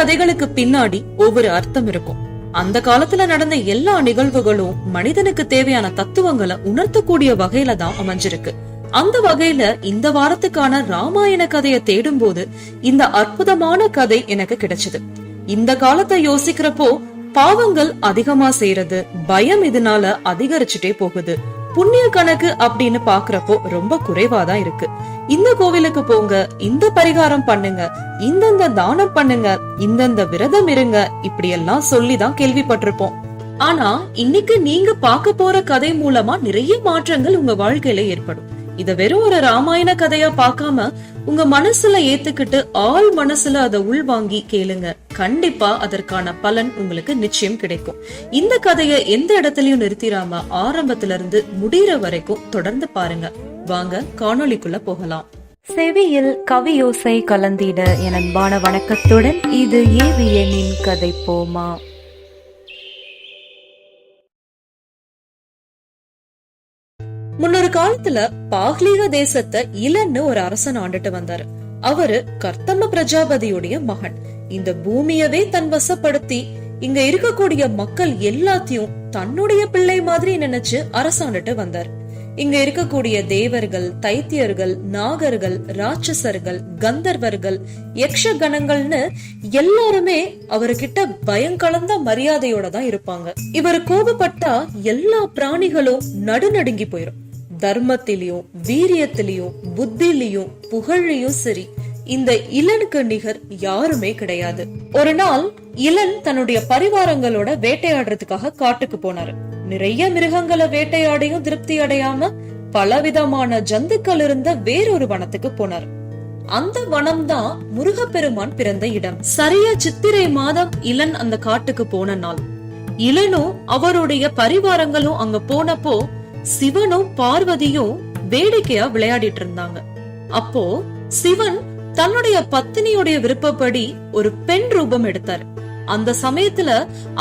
கதைகளுக்கு பின்னாடி ஒவ்வொரு அர்த்தம் இருக்கும். அந்த காலத்துல நடந்த எல்லா நிகழ்வுகளும் மனிதனுக்கு தேவையான தத்துவங்களை உணர்த்தக்கூடிய வகையில தான் அமைஞ்சிருக்கு. அந்த வகையில இந்த வாரத்துக்கான ராமாயண கதையை தேடும் போது இந்த அற்புதமான கதை எனக்கு கிடைச்சது. இந்த காலத்தை யோசிக்கிறப்போ பாவங்கள் அதிகமா செய்யறது, பயம் இதனால அதிகரிச்சுட்டே போகுது. புண்ணிய கணக்கு அப்படின்னு பாக்குறப்போ ரொம்ப குறைவாதான் இருக்கு. இந்த கோவிலுக்கு போங்க, இந்த பரிகாரம் பண்ணுங்க, இந்தந்த தானம் பண்ணுங்க, இந்தந்த விரதம் இருங்க, இப்படி எல்லாம் சொல்லிதான் கேள்விப்பட்டிருப்போம். ஆனா இன்னைக்கு நீங்க பாக்க போற கதை மூலமா நிறைய மாற்றங்கள் உங்க வாழ்க்கையில ஏற்படும். இத வெறும் ஒரு ராமாயண கதையா பார்க்காம உங்க மனசுல ஏத்துக்கிட்டு ஆள் மனசுல அதை உள்வாங்கி கேளுங்க. கண்டிப்பா அதற்கான பலன் உங்களுக்கு நிச்சயம் கிடைக்கும். இந்த கதையை எந்த இடத்துலயும் நிறுத்திராம ஆரம்பத்துல இருந்து முடிகிற வரைக்கும் தொடர்ந்து பாருங்க. வாங்க காணொளிக்குள்ள போகலாம். செவியில் கவியோசை கலந்திட என் அன்பான வணக்கத்துடன் இது ஏவியனின் கதை போமா. முன்னொரு காலத்துல பாக்லீக தேசத்தை இலன்னு ஒரு அரசன் ஆண்டுட்டு வந்தாரு. அவரு கர்த்தம பிரஜாபதியுடைய மகன். இந்த பூமியவே தன் வசப்படுத்தி இங்க இருக்கக்கூடிய மக்கள் எல்லாத்தையும் தன்னுடைய பிள்ளை மாதிரி நினைச்சு அரசாண்டுட்டு வந்தார். இங்க இருக்கக்கூடிய தேவர்கள், தைத்தியர்கள், நாகர்கள், ராட்சசர்கள், கந்தர்வர்கள், யக்ஷகணங்கள்னு எல்லாருமே அவர்கிட்ட பயங்கலந்த மரியாதையோட தான் இருப்பாங்க. இவர் கோபப்பட்டா எல்லா பிராணிகளும் நடுநடுங்கி போயிரும். தர்மத்திலையும் வீரியத்திலையும் புத்திலையும் புகழையும் சரி, இந்த இளனுக்கு நிகர் யாருமே கிடையாது. ஒரு நாள் இளன் தன்னுடைய பரிவாரங்களோட வேட்டையாடுறதுக்காக காட்டுக்கு போனாரு. நிறைய மிருகங்களை வேட்டையாடையும் திருப்தி அடையாம பலவிதமான ஜந்துக்கள் இருந்த வேறொரு வனத்துக்கு போனார். அந்த வனம் தான் முருகப்பெருமான் பிறந்த இடம். சரியா சித்திரை மாதம் இளன் அந்த காட்டுக்கு போன நாள். இளனும் அவருடைய பரிவாரங்களும் அங்க போனப்போ சிவனும் பார்வதியும் வேடிக்கையா விளையாடிட்டு இருந்தாங்க. அப்போ சிவன் தன்னுடைய பத்தினியுடைய விருப்பப்படி ஒரு பெண் ரூபம் எடுத்தார். அந்த சமயத்துல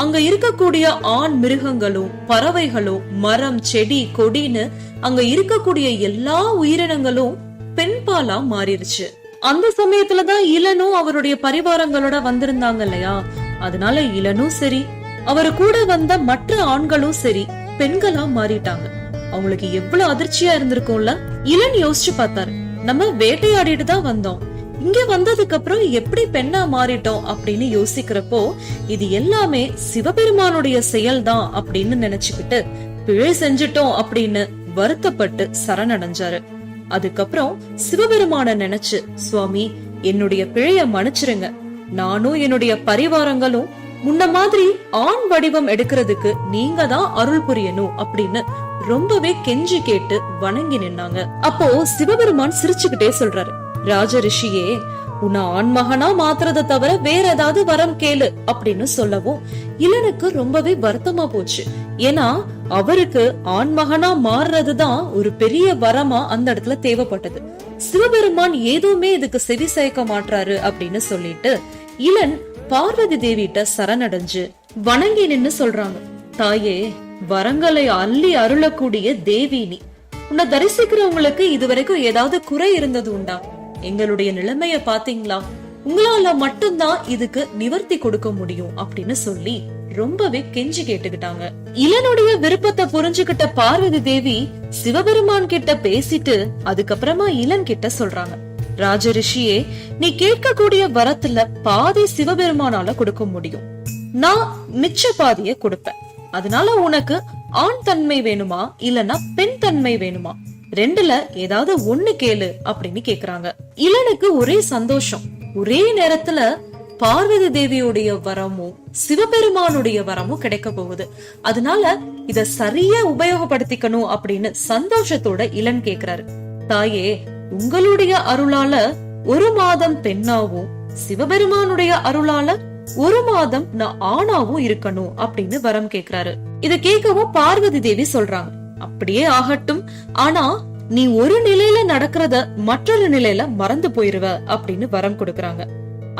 அங்க இருக்கக்கூடிய ஆண் மிருகங்களும் பறவைகளும் மரம் செடி கொடின்னு அங்க இருக்கக்கூடிய எல்லா உயிரினங்களும் பெண் பாலா மாறிடுச்சு. அந்த சமயத்துலதான் இளனும் அவருடைய பரிவாரங்களோட வந்திருந்தாங்க இல்லையா, அதனால இளனும் சரி அவரு கூட வந்த மற்ற ஆண்களும் சரி பெண்களா மாறிட்டாங்க. அவங்களுக்கு எவ்வளவு அதிர்ச்சியா இருந்திருக்கும்ல. இளன் யோசிச்சு பார்த்தாரு, நம்ம வேட்டையாடிட்டு தான் வந்தோம், இங்க வந்ததுக்கு அப்புறம் எப்படி பெண்ணா மாறிட்டோம் அப்படின்னு யோசிக்கிறப்போ இது எல்லாமே சிவபெருமானுடைய செயல்தான் அப்படின்னு நினைச்சுக்கிட்டு பிழை செஞ்சிட்டோம் அப்படின்னு வருத்தப்பட்டு சரணடைஞ்சாரு. அதுக்கப்புறம் சிவபெருமான நினைச்சு, சுவாமி என்னுடைய பிழைய மன்னிச்சிருங்க, நானும் என்னுடைய பரிவாரங்களும் முன்ன மாதிரி ஆண் வடிவம் எடுக்கிறதுக்கு நீங்க தான் அருள் புரியணும் அப்படின்னு ரொம்பவே கெஞ்சி கேட்டு வணங்கி நின்னாங்க. அப்போ சிவபெருமான் சிரிச்சுக்கிட்டே சொல்றாரு, ராஜ ரிஷியே, உன்னை ஆண்மகனா மாத்துறத தவிர வேற ஏதாவது வரம் கேளு அப்படின்னு சொல்லவும் இளனுக்கு ரொம்பவே வருத்தமா போச்சு. ஏன்னா அவருக்கு ஆண்மகனா மாறுறதுதான் ஒரு பெரிய வரமா அந்த இடத்துல தேவைப்பட்டது. சிவபெருமான் ஏதுமே இதுக்கு செவி சேர்க்க மாட்டாரு அப்படின்னு சொல்லிட்டு இளன் பார்வதி தேவிட்ட சரணடைஞ்சு வணங்கி நின்னு சொல்றாங்க, தாயே, வரங்களை அள்ளி அருளக்கூடிய தேவி நீ. உன்னை தரிசிக்கிறவங்களுக்கு இதுவரைக்கும் ஏதாவது குறை இருந்தது உண்டா? எங்களுடைய நிலைமைய பாத்தீங்களா? உங்களால மட்டும்தான் இதுக்கு நிவர்த்தி கொடுக்க முடியும் அப்படின்னு சொல்லி ரொம்பவே கெஞ்சி கேட்டுக்கிட்டாங்க. இளனுடைய விருப்பத்தை புரிஞ்சுகிட்ட பார்வதி தேவி சிவபெருமான் கிட்ட பேசிட்டு அதுக்கப்புறமா இளன் கிட்ட சொல்றாங்க, ராஜ ரிஷியே, நீ கேட்கக்கூடிய வரத்துல பாதி சிவபெருமானால கொடுக்க முடியும், நான் மிச்ச பாதிய கொடுப்பேன். அதனால உனக்கு ஆண் தன்மை வேணுமா இல்லனா பெண் தன்மை வேணுமா, ரெண்டுல ஏதாவது ஒண்ணு கேளு அப்படின்னு கேக்குறாங்க. இளனுக்கு ஒரே சந்தோஷம். ஒரே நேரத்துல பார்வதி தேவியுடைய வரமும் சிவபெருமானுடைய வரமும் கிடைக்க போகுது. அதனால இத சரியா உபயோகப்படுத்திக்கணும் அப்படின்னு சந்தோஷத்தோட இளன் கேக்குறாரு, தாயே, உங்களுடைய அருளால ஒரு மாதம் பெண்ணாவும் சிவபெருமானுடைய அருளால ஒரு மாதம் நான் ஆணாவும் இருக்கணும் அப்படின்னு வரம் கேக்குறாரு. இத கேட்கவும் பார்வதி தேவி சொல்றாங்க, அப்படியே ஆகட்டும், ஆனா நீ ஒரு நிலையில நடக்கிறத மற்றொரு நிலையில மறந்து போயிருவ அப்படின்னு வரம் கொடுக்கறாங்க.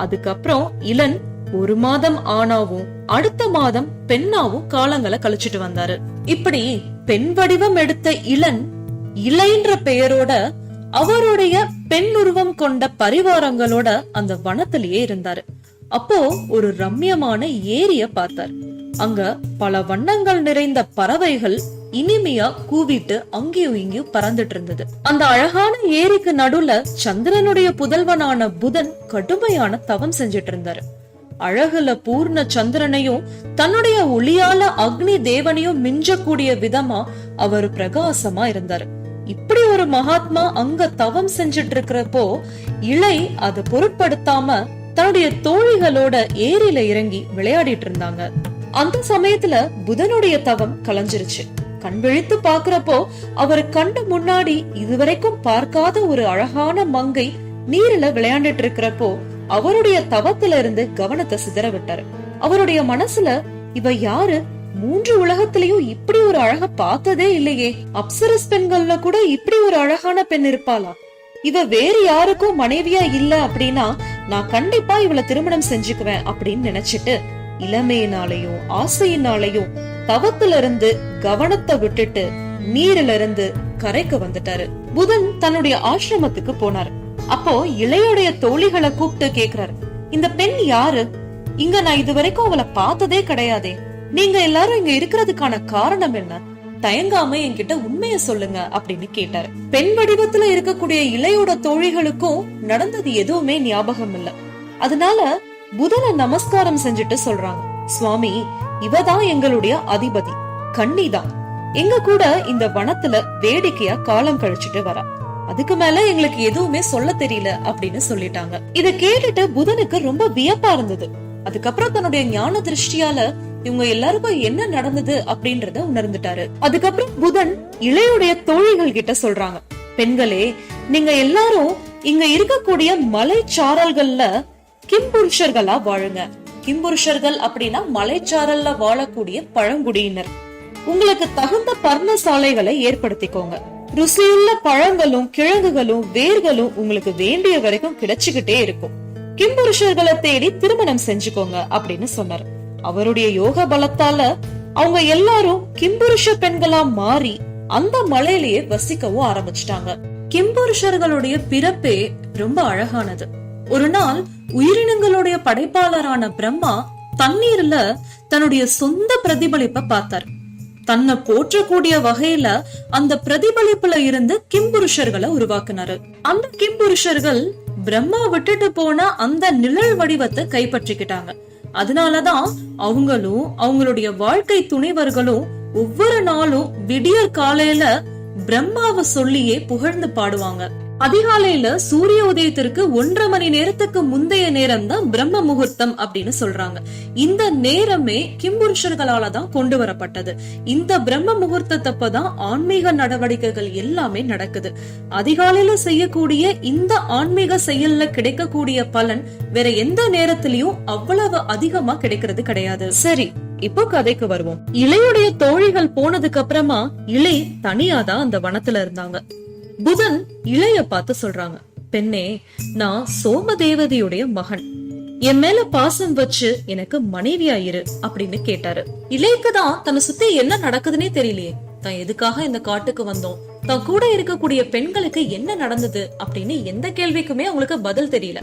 அதுக்கப்புறம் இளன் ஒரு மாதம் ஆணாவும் அடுத்த மாதம் பெண்ணாவும் காலங்களை கழிச்சிட்டு வந்தாரு. இப்படி பெண் வடிவம் எடுத்த இளன் இளைன்ற பெயரோட அவருடைய பெண் உருவம் கொண்ட பரிவாரங்களோட அந்த வனத்திலேயே இருந்தாரு. அப்போ ஒரு ரம்யமான ஏரிய பார்த்தார். அங்க பல வண்ணங்கள் நிறைந்த பறவைகள் இனிமையா கூவிட்டு அங்கேயும் இங்கேயும் பறந்துட்டு இருந்தது. அந்த அழகான ஏரிக்கு நடுவுல சந்திரனுடைய புதல்வனான புதன் கடுமையான தவம் செஞ்சிட்டு இருந்தாரு. அழகுல பூர்ண சந்திரனையும் தன்னுடைய ஒளியால அக்னி தேவனையும் மிஞ்சக்கூடிய விதமா அவர் பிரகாசமா இருந்தாரு. இப்படி ஒரு மகாத்மா அங்க தவம் செஞ்சிட்டு இருக்கிறப்போ இளை அதை பொருட்படுத்தாம தன்னுடைய தோழிகளோட ஏரியில இறங்கி விளையாடிட்டு இருந்தாங்க. அந்த சமயத்துல புதனுடைய தவம் கலைஞ்சிருச்சு. கண் விழித்து பாக்குறப்போ அவரு கண்டு முன்னாடி இதுவரைக்கும் பார்க்காத ஒரு அழகான மங்கை நீரில விளையாண்டுட்டு இருக்கிறப்போ அவருடைய தவத்துல இருந்து கவனத்தை சிதற விட்டாரு. அவருடைய மனசுல இவ யாரு? 3 உலகத்திலயும் இப்படி ஒரு அழக பார்த்ததே இல்லையே. அப்சரஸ் பெண்கள்ல கூட இப்படி ஒரு அழகான பெண் இருப்பாளா? இவ வேறு யாருக்கும் மனைவியா இல்ல அப்படின்னா நான் கண்டிப்பா இவளை திருமணம் செஞ்சுக்குவேன் அப்படின்னு நினைச்சிட்டு இளமையினாலையும் ஆசையினாலையும் தவத்துல இருந்து கவனத்தை விட்டுட்டு நீரில இருந்து கரைக்கு வந்துட்டாரு. புதன் தன்னுடைய ஆசிரமத்துக்கு போனாரு. அப்போ இளையோடைய தோழிகளை கூப்பிட்டு கேக்குறாரு, இந்த பெண் யாரு? இங்க நான் இதுவரைக்கும் அவளை பார்த்ததே கிடையாதே. நீங்க எல்லாரும் இங்க இருக்கிறதுக்கான காரணம் என்ன? தயங்காம என்கிட்ட உண்மைய சொல்லுங்க அப்படின்னு கேட்டாரு. பெண் வடிவத்துல இருக்கக்கூடிய இளையோட தோழிகளுக்கும் நடந்தது எதுவுமே ஞாபகம் இல்ல. அதனால புதனை நமஸ்காரம் செஞ்சுட்டு சொல்றாங்க, சுவாமி, இவதான் எங்களுடைய அதிபதி, கன்னிதான். எங்க கூட இந்த வனத்துல வேடிக்கையா காலம் கழிச்சுட்டு வரா. அதுக்கு மேல எங்களுக்கு எதுவுமே சொல்ல தெரியல அப்படின்னு சொல்லிட்டாங்க. இத கேட்டுட்டு புதனுக்கு ரொம்ப வியப்பா இருந்தது. அதுக்கப்புறம் தன்னுடைய ஞான திருஷ்டியால இவங்க எல்லாருக்கும் என்ன நடந்தது அப்படின்றத உணர்ந்துட்டாரு. அதுக்கப்புறம் புதன் இளையுடைய தோழிகள் கிட்ட சொல்றாங்க, பெண்களே, நீங்க எல்லாரும் இங்க இருக்கக்கூடிய மலைச்சாரல்கள்ல கிம்புருஷர்களா வாழுங்க. கிம்புருஷர்கள் அப்படின்னா மலைச்சாரல்ல வாழக்கூடிய பழங்குடியினர். உங்களுக்கு தகுந்த பர்ணசாலைகளை ஏற்படுத்திக்கோங்க. ருசியுள்ள பழங்களும் கிழங்குகளும் வேர்களும் உங்களுக்கு வேண்டிய வரைக்கும் கிடைச்சுக்கிட்டே இருக்கும். கிம்புருஷர்களை தேடி திருமணம் செஞ்சுக்கோங்க அப்படின்னு சொன்னார். அவருடைய யோக பலத்தால அவங்க எல்லாரும் கிம்புருஷ பெண்களா மாறி அந்த மலையிலேயே வசிக்கவும் ஆரம்பிச்சிட்டாங்க. கிம்புருஷர்களுடைய பிறப்பே ரொம்ப அழகானது. ஒரு நாள் உயிரினங்களுடைய படைப்பாளரான பிரம்மா தண்ணீர்ல தன்னுடைய சொந்த பிரதிபலிப்பை பார்த்தார். தன்னை போற்றக்கூடிய வகையில அந்த பிரதிபலிப்புல இருந்து கிம்புருஷர்களை உருவாக்குனாரு. அந்த கிம்புருஷர்கள் பிரம்மா விட்டுட்டு போன அந்த நிழல் வடிவத்தை கைப்பற்றிக்கிட்டாங்க. அதனாலதான் அவங்களும் அவங்களுடைய வாழ்க்கை துணைவர்களும் ஒவ்வொரு நாளும் விடியற் காலையில பிரம்மாவை சொல்லியே புகழ்ந்து பாடுவாங்க. அதிகாலையில சூரிய உதயத்திற்கு 1.5 மணி நேரத்துக்கு முந்தைய நேரம் தான் பிரம்ம முகூர்த்தம் அப்படின்னு சொல்றாங்க. இந்த நேரமே கிம்புருஷர்களால தான் கொண்டு வரப்பட்டது. இந்த பிரம்ம முகூர்த்தத்தப்பதான் ஆன்மீக நடவடிக்கைகள் எல்லாமே நடக்குது. அதிகாலையில செய்யக்கூடிய இந்த ஆன்மீக செயல்ல கிடைக்கக்கூடிய பலன் வேற எந்த நேரத்திலயும் அவ்வளவு அதிகமா கிடைக்கிறது கிடையாது. சரி, இப்போ கதைக்கு வருவோம். இளையுடைய தோழிகள் போனதுக்கு அப்புறமா இளை தனியாதான் அந்த வனத்துல இருந்தாங்க. புதன் இளைய பார்த்து சொல்றாங்க, பெண்ணே, நான் சோமதேவதையுடைய மகன். என் மேல பாசம் வச்சு எனக்கு மனைவியா இரு அப்படின்னு கேட்டாரு. இளைக்குதான் தன்னை சுத்தி என்ன நடக்குதுன்னே தெரியலையே. தான் எதுக்காக இந்த காட்டுக்கு வந்தோம், தான் கூட இருக்கக்கூடிய பெண்களுக்கு என்ன நடந்தது அப்படின்னு எந்த கேள்விக்குமே அவங்களுக்கு பதில் தெரியல.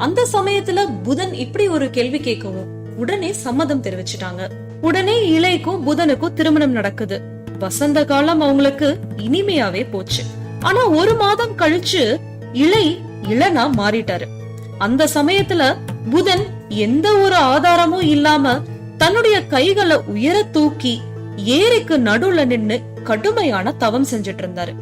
அந்த சமயத்துல புதன் இப்படி ஒரு கேள்வி கேட்கவும் உடனே சம்மதம் தெரிவிச்சுட்டாங்க. உடனே இளைக்கும் புதனுக்கும் திருமணம் நடக்குது. வசந்த காலம் அவங்களுக்கு இனிமையாவே போச்சு. ஆனா 1 மாதம் கழிச்சு இளனா மாறிட்டாரு. அந்த சமயத்துல புதன் எந்த ஒரு ஆதாரமும் இல்லாம தன்னுடைய கைகளை உயர தூக்கி ஏரிக்கு நடுவுல நின்னு கடுமையான தவம் செஞ்சிட்டு இருந்தாரு.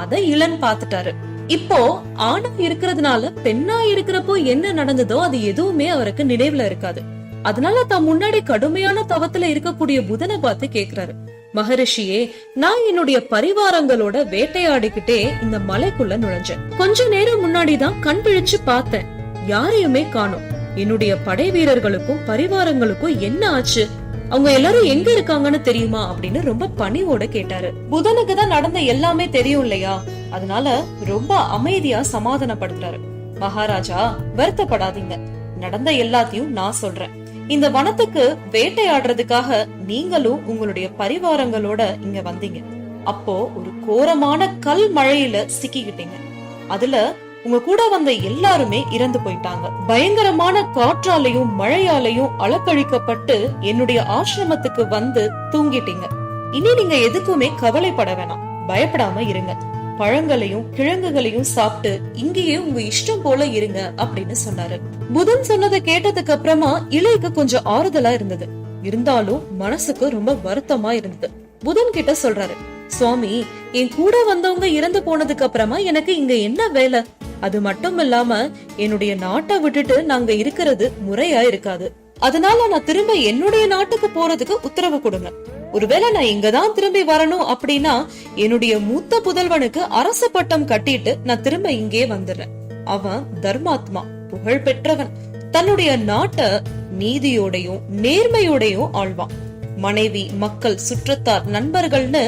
அத இளன் பாத்துட்டாரு. இப்போ ஆணா இருக்கிறதுனால பெண்ணா இருக்கிறப்போ என்ன நடந்ததோ அது எதுவுமே அவருக்கு நினைவுல இருக்காது. அதனால தான் முன்னாடி கடுமையான தவத்துல இருக்கக்கூடிய புதனை பார்த்து கேக்குறாரு, மகரிஷியே, நான் என்னுடைய பரிவாரங்களோட வேட்டையாடிக்கிட்டே இந்த மலைக்குள்ள நுழைஞ்சேன். கொஞ்ச நேரம் முன்னாடிதான் கண் விழிச்சு பார்த்தேன், யாரையுமே காணோம். என்னுடைய படை வீரர்களுக்கும் பரிவாரங்களுக்கும் என்ன ஆச்சு? அவங்க எல்லாரும் எங்க இருக்காங்கன்னு தெரியுமா அப்படின்னு ரொம்ப பணிவோட கேட்டாரு. புதனுக்கு தான் நடந்த எல்லாமே தெரியும் இல்லையா, அதனால ரொம்ப அமைதியா சமாதானப்படுத்துறாரு. மகாராஜா, வருத்தப்படாதீங்க, நடந்த எல்லாத்தையும் நான் சொல்றேன். இந்த வனத்துக்கு வேட்டையாடுறதுக்காக நீங்களும் உங்களுடைய பரிவாரங்களோட இங்க வந்தீங்க. அப்போ ஒரு கோரமான கல் மழையில சிக்கிக்கிட்டீங்க. அதுல உங்க கூட வந்த எல்லாருமே இறந்து போயிட்டாங்க. பயங்கரமான காற்றாலையும் மழையாலையும் அலக்கழிக்கப்பட்டு என்னுடைய ஆசிரமத்துக்கு வந்து தூங்கிட்டீங்க. இனி நீங்க எதுக்குமே கவலைப்பட வேணாம், பயப்படாம இருங்க. பழங்களையும் கிழங்குகளையும் சாப்பிட்டு இங்கேயே உங்க இஷ்டம் போல இருங்க அப்படின்னு சொன்னாரு. புதன் சொன்னதை கேட்டதுக்கு அப்புறமா இளைக்கு கொஞ்சம் ஆறுதலா இருந்தது. இருந்தாலும் மனசுக்கு ரொம்ப வருத்தமா இருந்தது. புதன் கிட்ட சொல்றாரு, சுவாமி, என் கூட வந்தவங்க இறந்து போனதுக்கு அப்புறமா எனக்கு இங்க என்ன வேலை? அது மட்டும் இல்லாம என்னுடைய நாட்டை விட்டுட்டு நாங்க இருக்கிறது முறையா இருக்காது. அதனால நான் திரும்ப என்னுடைய நாட்டுக்கு போறதுக்கு உத்தரவு கொடுங்க. ஒருவேளை நான் இங்கதான் திரும்பி வரணும் அப்படின்னா என்னுடைய மூத்த புதல்வனுக்கு அரச பட்டம் கட்டிட்டு நான் திரும்ப இங்கே வந்துடுறேன். அவன் தர்மாத்மா, புகழ் பெற்றவன். தன்னுடைய நாட்டை நீதியோடையும் நேர்மையோடையும் ஆழ்வான். மனைவி, மக்கள், சுற்றத்தார், நண்பர்கள்னு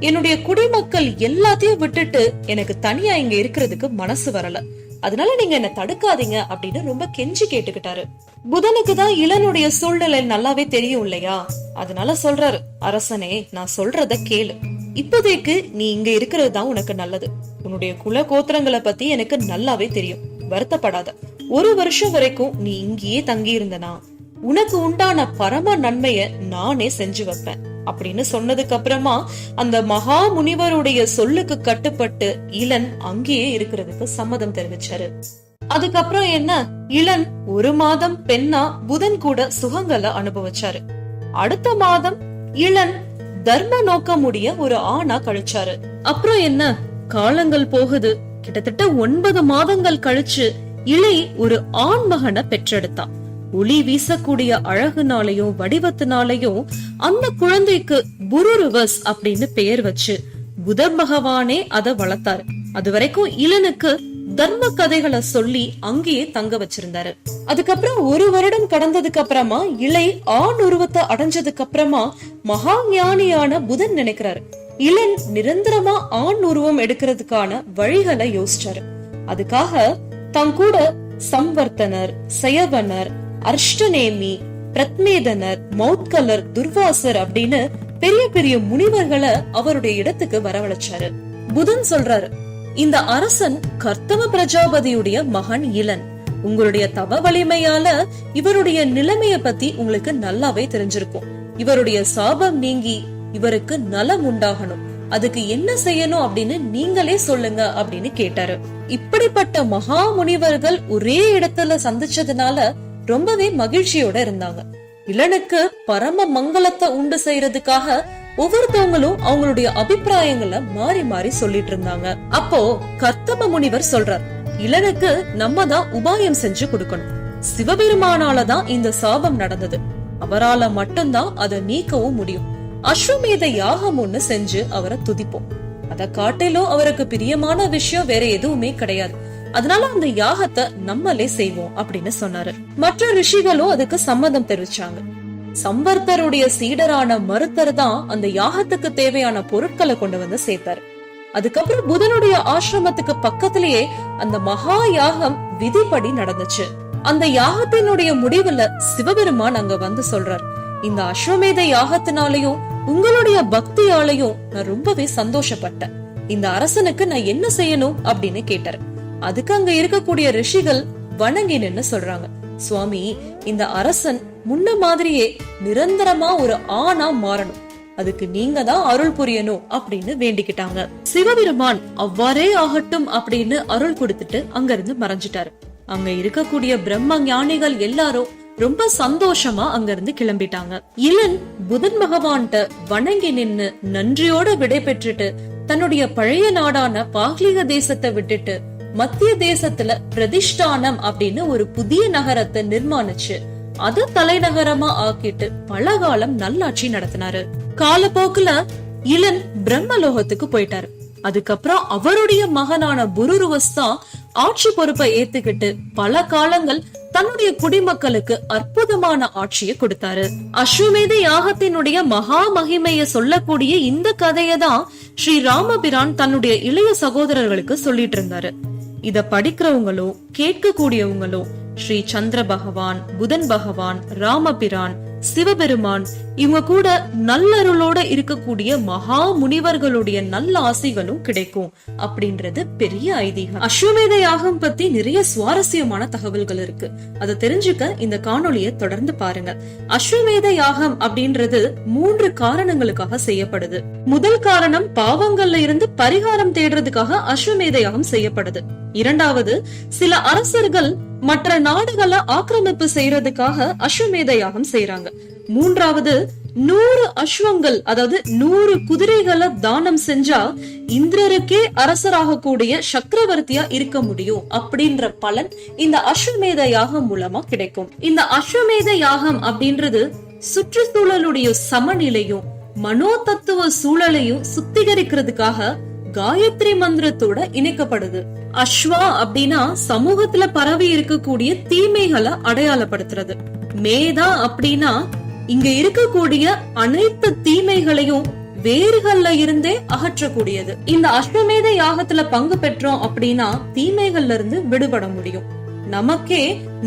என்னுடைய குடிமக்கள் எல்லாத்தையும் விட்டுட்டு எனக்கு தனியா இங்க இருக்கிறதுக்கு மனசு வரல. அதனால நீங்க என்ன தடுக்காதீங்க அப்படின்னு ரொம்ப கெஞ்சி கேட்டுக்கிட்டாரு. புதனுக்கு தான் இளனுடைய சூழ்நிலை நல்லாவே தெரியும் இல்லையா? அதனால சொல்றாரு, அரசனே, நான் சொல்றத கேளு. இப்போதைக்கு நீ இங்க இருக்கிறது தான் உனக்கு நல்லது. உன்னுடைய குல கோத்திரங்களை பத்தி எனக்கு நல்லாவே தெரியும். வருத்தப்படாத. 1 வருஷம் வரைக்கும் நீ இங்கேயே தங்கி இருந்தனா உனக்கு உண்டான பரம நன்மைய நானே செஞ்சு வைப்பேன் அப்படின்னு சொன்னதுக்கு அப்புறமா அந்த மகா முனிவருடைய சொல்லுக்கு கட்டுப்பட்டு இளன் அங்கேயே இருக்கிறதுக்கு சம்மதம் தெரிவிச்சாரு. அதுக்கப்புறம் என்ன, இளன் 1 மாதம் பெண்ணா புதன் கூட சுகங்களை அனுபவிச்சாரு. அடுத்த மாதம் இளன் தர்ம நோக்கமுடைய ஒரு ஆணா கழிச்சாரு. அப்புறம் என்ன, காலங்கள் போகுது. கிட்டத்தட்ட 9 மாதங்கள் கழிச்சு இளை ஒரு ஆண் மகனை பெற்றெடுத்தான். ஒளி வீசக்கூடிய அழகுனாலையும் வடிவத்தினாலையும் அந்த குழந்தைக்கு புருருவஸ் அப்படின்னு பெயர் வச்சு புத பகவானே அத வளர்த்தாரு. அது வரைக்கும் இளனுக்கு தர்ம கதைகளை சொல்லி அங்கேயே தங்க வச்சிருந்தாரு. அதுக்கப்புறம் 1 வருடம் கடந்ததுக்கு அப்புறமா இளை ஆண் உருவத்தை அடைஞ்சதுக்கு அப்புறமா மகா ஞானியான புதன் நினைக்கிறாரு, இளன் நிரந்தரமா ஆண் உருவம் எடுக்கிறதுக்கான வழிகளை யோசிச்சாரு. அதுக்காக தங்கூட சம்வர்த்தனர், சயவனர், அர்ஷ்டநேமி, பிரத்மேதனர், மௌத்கலர், துர்வாசர் அப்படின்னு பெரிய பெரிய முனிவர்களை அவருடைய இடத்துக்கு வரவழைச்சாரு. புதன் சொல்றாரு, இந்த அரசன் கர்த்தம பிரஜாபதியுடைய மகன் இளன். உங்களுடைய தவ வலிமையால இவருடைய நிலைமைய பத்தி உங்களுக்கு நல்லாவே தெரிஞ்சிருக்கும். இவருடைய சாபம் நீங்கி இவருக்கு நலம் உண்டாகணும். அதுக்கு என்ன செய்யணும் அப்படின்னு நீங்களே சொல்லுங்க அப்படின்னு கேட்டாரு. இப்படிப்பட்ட மகா முனிவர்கள் ஒரே இடத்துல சந்திச்சதுனால ரொம்பவே மகிழ்ச்சியோட இருந்தாங்க. இளனுக்கு பரம மங்களத்தை உண்டு செய்யறதுக்காக ஒவ்வொருத்தவங்களும் அவங்களுடைய அபிப்பிராயங்களை மாறி மாறி சொல்லிட்டு இருந்தாங்க. அப்போ கர்த்தம முனிவர் சொல்றார், இளனுக்கு நம்ம தான் உபாயம் செஞ்சு கொடுக்கணும். சிவபெருமானாலதான் இந்த சாபம் நடந்தது. அவரால மட்டும்தான் அதை நீக்கவும் முடியும். அஸ்வமேத யாகம் ஒண்ணு செஞ்சு அவரை துதிப்போம். அத காட்டிலும் அவருக்கு பிரியமான விஷயம் வேற எதுவுமே கிடையாது. அதனால அந்த யாகத்தை நம்மளே செய்வோம் அப்படின்னு சொன்னாரு. மற்ற ரிஷிகளும் அதுக்கு சம்மதம் தெரிவிச்சாங்க. சம்பர்த்தருடைய சீடரான மருத்தர் தான் அந்த யாகத்துக்கு தேவையான பொருட்களை கொண்டு வந்து சேர்த்தாரு. அதுக்கப்புறம் புதனுடைய ஆசிரமத்துக்கு பக்கத்திலேயே அந்த மகா யாகம் விதிப்படி நடந்துச்சு. அந்த யாகத்தினுடைய முடிவுல சிவபெருமான் அங்க வந்து சொல்றார், இந்த அஸ்வமேத யாகத்தினாலையும் உங்களுடைய பக்தியாலையும் நான் ரொம்பவே சந்தோஷப்பட்டேன். இந்த அரசனுக்கு நான் என்ன செய்யணும் அப்படின்னு கேட்டாரு. அதுக்கு அங்க இருக்கக்கூடிய ரிஷிகள் வணங்கி நின்னு சொல்றாங்க, சுவாமி, இந்த அரசன் முன்ன மாதிரியே நிரந்தரமா ஒரு ஆணா மாறணும். அதுக்கு நீங்க தான் அருள் புரியணும் அப்படின்னு வேண்டிக்கிட்டாங்க. சிவபெருமான் அவ்வாறே ஆகட்டும் அப்படின்னு அருள் கொடுத்துட்டு அங்க இருந்து மறைஞ்சிட்டாரு. அங்க இருக்கக்கூடிய பிரம்ம ஞானிகள் எல்லாரும் ரொம்ப சந்தோஷமா அங்க இருந்து கிளம்பிட்டாங்க. இளன் புதன் பகவான்கிட்ட வணங்கி நின்னு நன்றியோட விடை பெற்றுட்டு தன்னுடைய பழைய நாடான பாக்லீக தேசத்தை விட்டுட்டு மத்திய தேசத்துல பிரதிஷ்டானம் அப்படின்னு ஒரு புதிய நகரத்தை நிர்மாணிச்சு அத தலைநகரமா ஆக்கிட்டு பல காலம் நல்லாட்சி நடத்தினாரு. காலப்போக்குல இளன் பிரம்மலோகத்துக்கு போயிட்டாரு. அதுக்கப்புறம் அவருடைய மகனான புருருவஸ் தான் ஆட்சி பொறுப்பை ஏத்துக்கிட்டு பல காலங்கள் தன்னுடைய குடிமக்களுக்கு அற்புதமான ஆட்சியை கொடுத்தாரு. அஸ்வமேத யாகத்தினுடைய மகா மகிமைய சொல்லக்கூடிய இந்த கதையை தான் ஸ்ரீ ராமபிரான் தன்னுடைய இளைய சகோதரர்களுக்கு சொல்லிட்டு இருந்தாரு. இத படிக்கிறவங்களோ கேட்க கூடியவங்களோ ஸ்ரீ சந்திர பகவான், புதன் பகவான், ராமபிரான், சிவபெருமான் இவங்க கூட நல்லருளோட இருக்கக்கூடிய மகா முனிவர்களுடைய நல்ல ஆசைகளும் கிடைக்கும் அப்படின்றது பெரிய ஐதீகம். அஸ்வமேத யாகம் பத்தி நிறைய சுவாரஸ்யமான தகவல்கள் இருக்கு. அதை தெரிஞ்சுக்க இந்த காணொளியை தொடர்ந்து பாருங்க. அஸ்வமேத யாகம் அப்படின்றது 3 காரணங்களுக்காக செய்யப்படுது. முதல் காரணம் பாவங்கள்ல இருந்து பரிகாரம் தேடுறதுக்காக அஸ்வமேத யாகம் செய்யப்படுது. இரண்டாவது, சில அரசர்கள் மற்ற நாடுகளை ஆக்கிரமிப்பு செய்யறதுக்காக அஸ்வமேத யாகம் செய்யறாங்க. மூன்றாவது, 100 அஸ்வங்கள் அதாவது 100 குதிரைகளை தானம் செஞ்சா இந்திரருக்கே அரசராக கூடிய சக்கரவர்த்தியா இருக்க முடியும் அப்படின்ற பலன் இந்த அஸ்வமேத யாகம் மூலமா கிடைக்கும். இந்த அஸ்வமேத யாகம் அப்படின்றது சுற்றுச்சூழலுடைய சமநிலையும் மனோ தத்துவ சூழலையும் சுத்திகரிக்கிறதுக்காக காயத்ரி மந்திரத்தோட இணைக்கப்படுது. அஸ்வா அப்படின்னா சமூகத்துல பரவி இருக்கக்கூடிய தீமைகளை அடையாளப்படுத்துறது. மேதா அப்படின்னா இங்க இருக்கக்கூடிய அனைத்து தீமைகளையும் வேர்கள்ல இருந்தே அகற்றக்கூடியது. இந்த அஸ்வமேத யாகத்துல பங்கு பெற்றோம் அப்படின்னா தீமைகள்ல இருந்து விடுபட முடியும். நமக்கே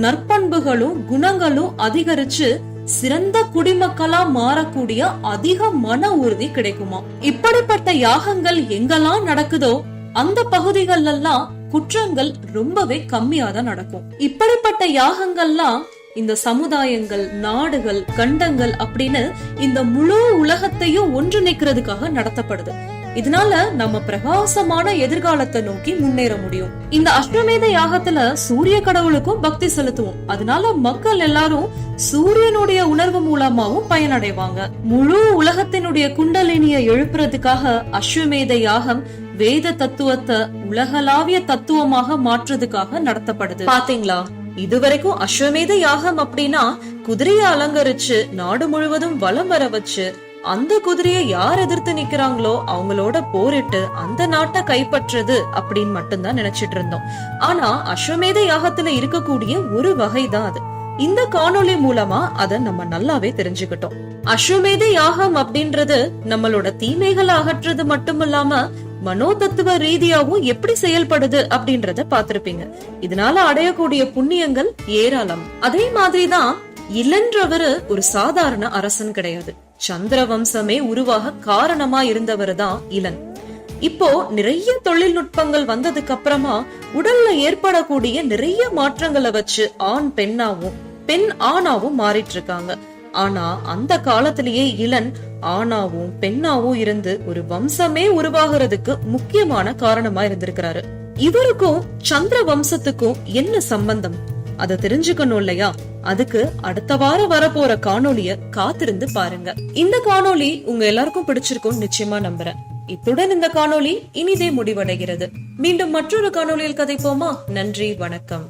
நற்பண்புகளும் குணங்களும் அதிகரிச்சு சிறந்த குடிமக்களா மாறக்கூடிய அதிக மன உறுதி கிடைக்குமா. இப்படிப்பட்ட யாகங்கள் எங்கெல்லாம் நடக்குதோ அந்த பகுதிகள் எல்லாம் குற்றங்கள் ரொம்பவே கம்மியாதான் நடக்கும். இப்படிப்பட்ட யாகங்கள்லாம் இந்த சமுதாயங்கள், நாடுகள், கண்டங்கள் அப்படின்னு இந்த முழு உலகத்தையும் ஒன்றிணைக்கிறதுக்காக நடத்தப்படுது. இதனால நம்ம பிரகாசமான எதிர்காலத்தை நோக்கி முன்னேற முடியும். இந்த அஸ்வமேத யாகத்துல சூரிய கடவுளுக்கும் பக்தி செலுத்துவோம். அதனால மக்கள் எல்லாரும் சூரியனுடைய உணர்வு மூலமாவும் பயனடைவாங்க. முழு உலகத்தினுடைய குண்டலினியை எழுப்புறதுக்காக அஸ்வமேத யாகம் வேத தத்துவத்தை உலகளாவிய தத்துவமாக மாற்றுறதுக்காக நடத்தப்படுது. பாத்தீங்களா, இதுவரைக்கும் அஸ்வமேத யாகம் அப்படின்னா குதிரையை அலங்கரிச்சு நாடு முழுவதும் வலம் வர வச்சு அந்த குதிரையை யார் எதிர்த்து நிக்கிறாங்களோ அவங்களோட போரிட்டு அந்த நாட்டை கைப்பற்றுறது அப்படின்னு மட்டும்தான் நினைச்சிட்டு இருந்தோம். ஆனா அஸ்வமேத யாகத்துல இருக்கக்கூடிய ஒரு வகைதான் அது. இந்த காணொளி மூலமா அத நம்ம நல்லாவே தெரிஞ்சுக்கிட்டோம். அஸ்வமேத யாகம் அப்படின்றது நம்மளோட தீமைகளை அகற்றுறது மட்டுமில்லாம மனோ தத்துவ ரீதியாவும் எப்படி செயல்படுது அப்படின்றத பாத்திருப்பீங்க. இதனால அடையக்கூடிய புண்ணியங்கள் ஏராளம். அதே மாதிரிதான் இளன்றவரு ஒரு சாதாரண அரசன் கிடையாது. சந்திர வம்சமே உருவாக காரணமா இருந்தவர் தான் இளன். இப்போ நிறைய தொழில்நுட்பங்கள் வந்ததுக்கு அப்புறமா உடல்ல ஏற்படக்கூடிய நிறைய மாற்றங்களை வச்சு ஆண் பெண்ணாவும் பெண் ஆணாவும் மாறிட்டு இருக்காங்க. ஆனா அந்த காலத்திலேயே இளன் ஆணாவும் பெண்ணாவும் இருந்து ஒரு வம்சமே உருவாகிறதுக்கு முக்கியமான காரணமா இருந்திருக்கிறாரு. இவருக்கும் சந்திர வம்சத்துக்கும் என்ன சம்பந்தம், அதை தெரிஞ்சுக்கணும் இல்லையா? அதுக்கு அடுத்த வாரம் வரப்போற காணொலிய காத்திருந்து பாருங்க. இந்த காணொளி உங்க எல்லாருக்கும் பிடிச்சிருக்கும் நிச்சயமா நம்புறேன். இத்துடன் இந்த காணொளி இனிதே முடிவடைகிறது. மீண்டும் மற்றொரு காணொளியில் கதைப்போமா? நன்றி, வணக்கம்.